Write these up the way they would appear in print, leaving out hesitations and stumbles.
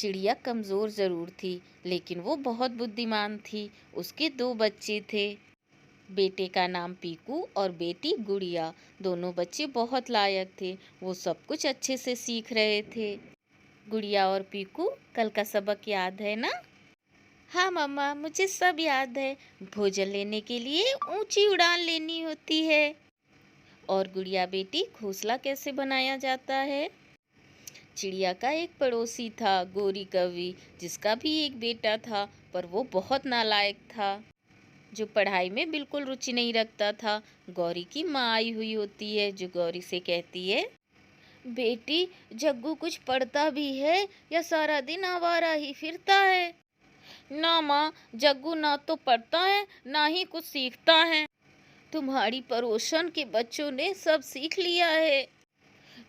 चिड़िया कमज़ोर ज़रूर थी, लेकिन वो बहुत बुद्धिमान थी। उसके दो बच्चे थे, बेटे का नाम पीकू और बेटी गुड़िया। दोनों बच्चे बहुत लायक थे, वो सब कुछ अच्छे से सीख रहे थे। गुड़िया और पीकू, कल का सबक याद है ना? हाँ मम्मा, मुझे सब याद है। भोजन लेने के लिए ऊंची उड़ान लेनी होती है। और गुड़िया बेटी, घोंसला कैसे बनाया जाता है? चिड़िया का एक पड़ोसी था, गोरी कौवी, जिसका भी एक बेटा था, पर वो बहुत नालायक था, जो पढ़ाई में बिल्कुल रुचि नहीं रखता था। गौरी की माँ आई हुई होती है, जो गौरी से कहती है, बेटी, जग्गू कुछ पढ़ता भी है या सारा दिन आवारा ही फिरता है? ना माँ, जग्गू ना तो पढ़ता है ना ही कुछ सीखता है। तुम्हारी पड़ोसन के बच्चों ने सब सीख लिया है।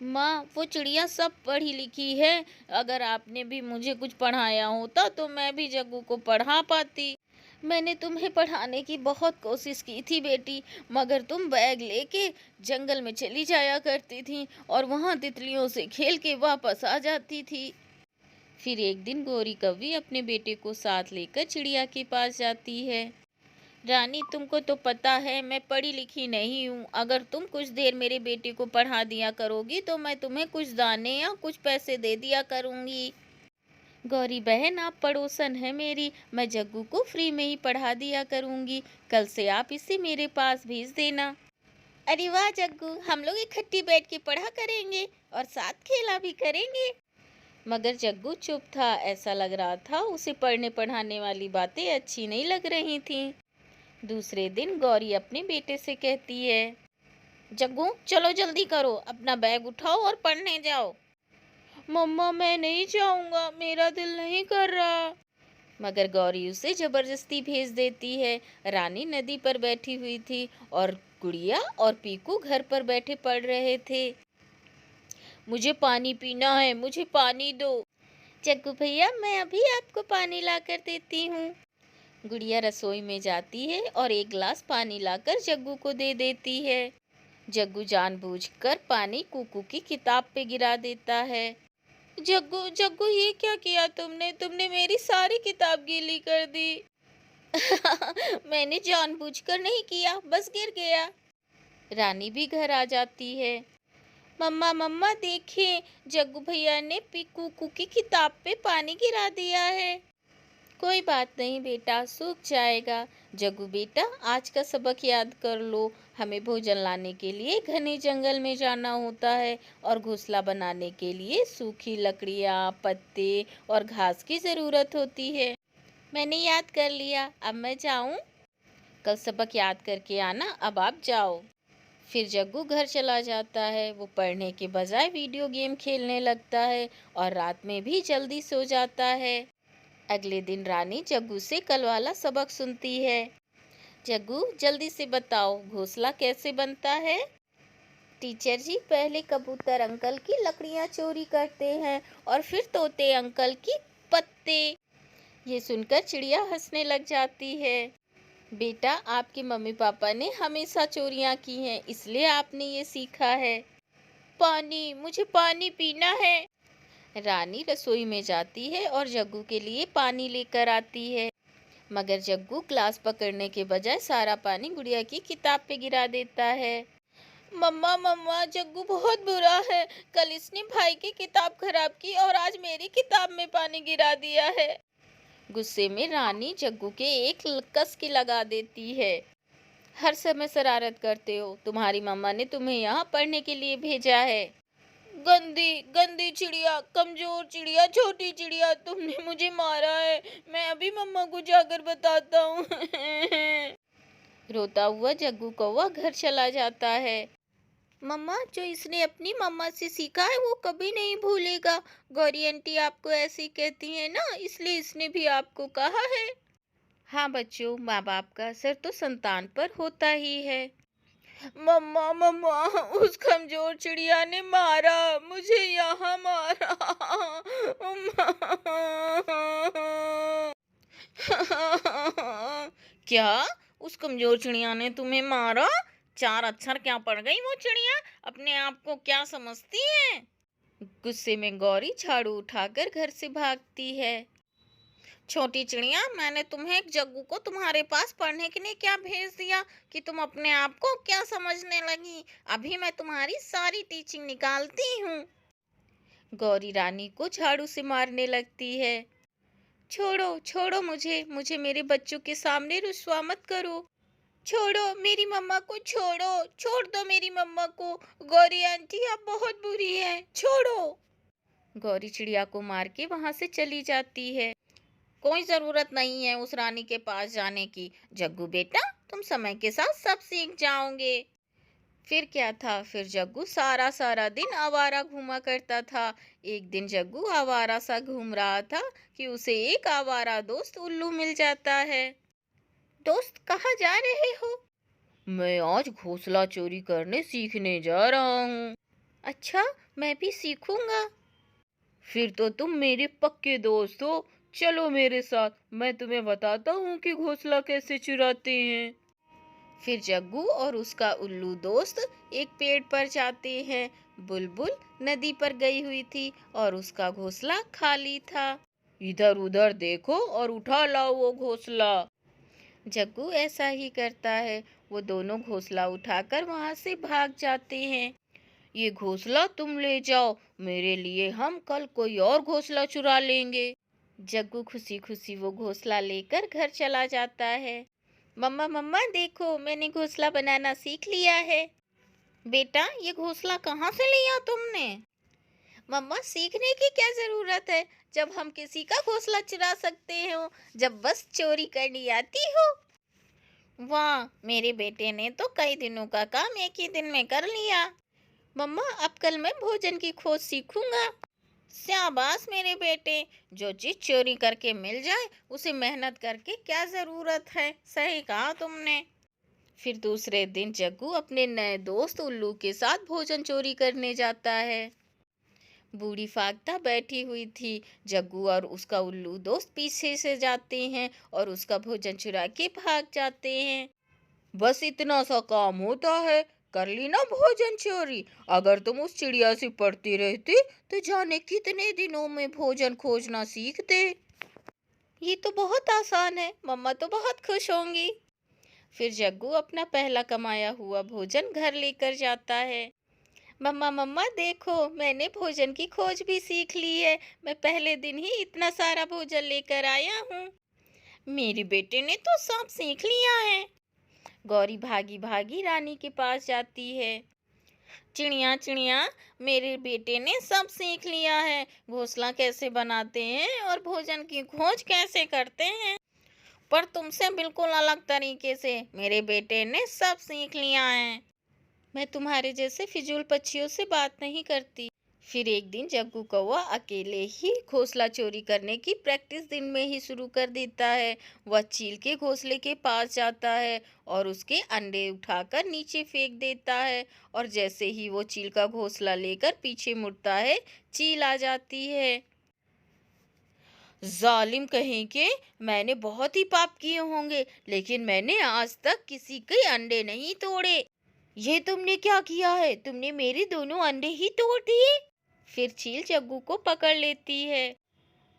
माँ, वो चिड़िया सब पढ़ी लिखी है। अगर आपने भी मुझे कुछ पढ़ाया होता तो मैं भी जग्गू को पढ़ा पाती। मैंने तुम्हें पढ़ाने की बहुत कोशिश की थी बेटी, मगर तुम बैग लेके जंगल में चली जाया करती थी और वहाँ तितलियों से खेल के वापस आ जाती थी। फिर एक दिन गोरी कौवी अपने बेटे को साथ लेकर चिड़िया के पास जाती है। रानी, तुमको तो पता है मैं पढ़ी लिखी नहीं हूँ। अगर तुम कुछ देर मेरे बेटे को पढ़ा दिया करोगी तो मैं तुम्हें कुछ दाने या कुछ पैसे दे दिया करूँगी। गौरी बहन, आप पड़ोसन है मेरी, मैं जग्गू को फ्री में ही पढ़ा दिया करूँगी। कल से आप इसे मेरे पास भेज देना। अरे वाह जग्गू, हम लोग इकट्ठी बैठ के पढ़ा करेंगे और साथ खेला भी करेंगे। मगर जग्गू चुप था। ऐसा लग रहा था उसे पढ़ने पढ़ाने वाली बातें अच्छी नहीं लग रही थीं। दूसरे दिन गौरी अपने बेटे से कहती है, जग्गू चलो जल्दी करो, अपना बैग उठाओ और पढ़ने जाओ। मम्मा, मैं नहीं जाऊंगा, मेरा दिल नहीं कर रहा। मगर गौरी उसे जबरदस्ती भेज देती है। रानी नदी पर बैठी हुई थी और गुड़िया और पीकू घर पर बैठे पढ़ रहे थे। मुझे पानी पीना है, मुझे पानी दो। जग्गू भैया, मैं अभी आपको पानी लाकर देती हूँ। गुड़िया रसोई में जाती है और एक गिलास पानी लाकर जग्गू को दे देती है। जग्गू जानबूझकर पानी कुकू की किताब पे गिरा देता है। जग्गू जग्गू, ये क्या किया तुमने? तुमने मेरी सारी किताब गीली कर दी। मैंने जानबूझकर नहीं किया, बस गिर गया। रानी भी घर आ जाती है। मम्मा मम्मा, देखें, जग्गू भैया ने कुकू की किताब पे पानी गिरा दिया है। कोई बात नहीं बेटा, सूख जाएगा। जग्गू बेटा, आज का सबक याद कर लो। हमें भोजन लाने के लिए घने जंगल में जाना होता है और घोंसला बनाने के लिए सूखी लकड़ियाँ, पत्ते और घास की ज़रूरत होती है। मैंने याद कर लिया, अब मैं जाऊँ? कल सबक याद करके आना, अब आप जाओ। फिर जग्गू घर चला जाता है। वो पढ़ने के बजाय वीडियो गेम खेलने लगता है और रात में भी जल्दी सो जाता है। अगले दिन रानी जग्गू से कल वाला सबक सुनती है। जग्गू, जल्दी से बताओ, घोंसला कैसे बनता है? टीचर जी, पहले कबूतर अंकल की लकड़ियाँ चोरी करते हैं और फिर तोते अंकल की पत्ते। ये सुनकर चिड़िया हंसने लग जाती है। बेटा, आपके मम्मी पापा ने हमेशा चोरियाँ की हैं, इसलिए आपने ये सीखा है। पानी, मुझे पानी पीना है। रानी रसोई में जाती है और जग्गू के लिए पानी लेकर आती है, मगर जग्गू ग्लास पकड़ने के बजाय सारा पानी गुड़िया की किताब पे गिरा देता है। मम्मा मम्मा, जग्गू बहुत बुरा है। कल इसने भाई की किताब खराब की और आज मेरी किताब में पानी गिरा दिया है। गुस्से में रानी जग्गू के एक कसकी लगा देती है। हर समय शरारत करते हो, तुम्हारी मम्मा ने तुम्हें यहाँ पढ़ने के लिए भेजा है। गंदी गंदी चिड़िया, कमजोर चिड़िया, छोटी चिड़िया, तुमने मुझे मारा है। मैं अभी मम्मा को जाकर बताता हूँ। रोता हुआ जग्गू कौवा घर चला जाता है। मम्मा, जो इसने अपनी मम्मा से सीखा है वो कभी नहीं भूलेगा। गौरी आंटी आपको ऐसे ही कहती है ना, इसलिए इसने भी आपको कहा है। हाँ बच्चों, माँ बाप का असर तो संतान पर होता ही है। मम्मा मम्मा, उस कमजोर चिड़िया ने मारा मुझे, यहाँ मारा। क्या? उस कमजोर चिड़िया ने तुम्हें मारा? चार अक्षर क्या पढ़ गई वो चिड़िया? अपने आप को क्या समझती है? गुस्से में गौरी झाड़ू उठाकर घर से भागती है। छोटी चिड़िया, मैंने तुम्हें जग्गू को तुम्हारे पास पढ़ने के लिए क्या भेज दिया कि तुम अपने आप को क्या समझने लगी। अभी मैं तुम्हारी सारी टीचिंग निकालती हूँ। गौरी रानी को झाड़ू से मारने लगती है। छोड़ो छोड़ो मुझे, मुझे मेरे बच्चों के सामने रुस्वा मत करो। छोड़ो मेरी मम्मा को, छोड़ो, छोड़ दो मेरी मम्मा को। गौरी आंटी आप बहुत बुरी है, छोड़ो। गौरी चिड़िया को मार के वहां से चली जाती है। कोई जरूरत नहीं है उस रानी के पास जाने की। जग्गू बेटा, तुम समय के साथ सब सीख जाओगे। फिर क्या था, फिर जग्गू सारा सारा दिन आवारा घूमा करता था। एक दिन जग्गू आवारा सा घूम रहा था कि उसे एक आवारा दोस्त उल्लू मिल जाता है। दोस्त, कहाँ जा रहे हो? मैं आज घोंसला चोरी करने सीखने जा रहा हूँ। अच्छा, मैं भी सीखूंगा। फिर तो तुम मेरे पक्के दोस्त हो। चलो मेरे साथ, मैं तुम्हें बताता हूँ कि घोंसला कैसे चुराते हैं। फिर जग्गू और उसका उल्लू दोस्त एक पेड़ पर जाते हैं। बुलबुल नदी पर गई हुई थी और उसका घोंसला खाली था। इधर उधर देखो और उठा लाओ वो घोंसला। जग्गू ऐसा ही करता है। वो दोनों घोंसला उठाकर वहां से भाग जाते हैं। ये घोंसला तुम ले जाओ, मेरे लिए हम कल कोई और घोंसला चुरा लेंगे। जग्गू खुशी खुशी वो घोंसला लेकर घर चला जाता है। मम्मा मम्मा देखो, मैंने घोंसला बनाना सीख लिया है। बेटा, ये घोंसला कहाँ से लिया तुमने? मम्मा, सीखने की क्या जरूरत है, जब हम किसी का घोंसला चुरा सकते हो, जब बस चोरी करनी आती हो। वाह, मेरे बेटे ने तो कई दिनों का काम एक ही दिन में कर लिया। मम्मा, अब कल मैं भोजन की खोज सीखूंगा। शाबाश मेरे बेटे, जो चीज चोरी करके मिल जाए उसे मेहनत करके क्या जरूरत है। सही कहा तुमने। फिर दूसरे दिन जग्गू अपने नए दोस्त उल्लू के साथ भोजन चोरी करने जाता है। बूढ़ी फाख्ता बैठी हुई थी। जग्गू और उसका उल्लू दोस्त पीछे से जाते हैं और उसका भोजन चुरा के भाग जाते हैं। बस इतना सा काम होता है, कर ली ना भोजन चोरी। अगर तुम उस चिड़िया से पढ़ती रहती तो जाने कितने दिनों में भोजन खोजना सीखते। ये तो बहुत आसान है, मम्मा तो बहुत खुश होंगी। फिर जग्गू अपना पहला कमाया हुआ भोजन घर लेकर जाता है। मम्मा मम्मा देखो, मैंने भोजन की खोज भी सीख ली है। मैं पहले दिन ही इतना सारा भोजन लेकर आया हूँ। मेरे बेटे ने तो सब सीख लिया है। गौरी भागी भागी रानी के पास जाती है। चिड़िया चिड़िया, मेरे बेटे ने सब सीख लिया है, घोंसला कैसे बनाते हैं और भोजन की खोज कैसे करते हैं। पर तुमसे बिल्कुल अलग तरीके से मेरे बेटे ने सब सीख लिया है। मैं तुम्हारे जैसे फिजूल पक्षियों से बात नहीं करती। फिर एक दिन जग्गू कौवा अकेले ही घोंसला चोरी करने की प्रैक्टिस दिन में ही शुरू कर देता है। वह चील के घोंसले के पास जाता है और उसके अंडे उठाकर नीचे फेंक देता है। और जैसे ही वो चील का घोंसला लेकर पीछे मुड़ता है, चील आ जाती है। जालिम कहीं के, मैंने बहुत ही पाप किए होंगे, लेकिन मैंने आज तक किसी के अंडे नहीं तोड़े। ये तुमने क्या किया है? तुमने मेरे दोनों अंडे ही तोड़ दिए। फिर चील जग्गू को पकड़ लेती है।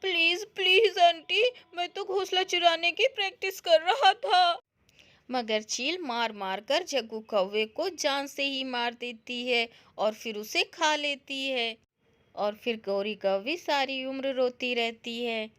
प्लीज प्लीज आंटी, मैं तो घोंसला चुराने की प्रैक्टिस कर रहा था। मगर चील मार मार कर जग्गू कौवे को जान से ही मार देती है और फिर उसे खा लेती है। और फिर गौरी कौवी सारी उम्र रोती रहती है।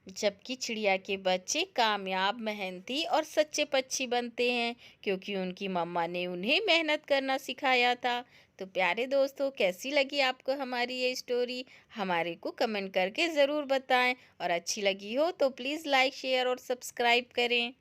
जबकि चिड़िया के बच्चे कामयाब, मेहनती और सच्चे पक्षी बनते हैं, क्योंकि उनकी मम्मा ने उन्हें मेहनत करना सिखाया था। तो प्यारे दोस्तों, कैसी लगी आपको हमारी ये स्टोरी? हमारे को कमेंट करके ज़रूर बताएं, और अच्छी लगी हो तो प्लीज़ लाइक शेयर और सब्सक्राइब करें।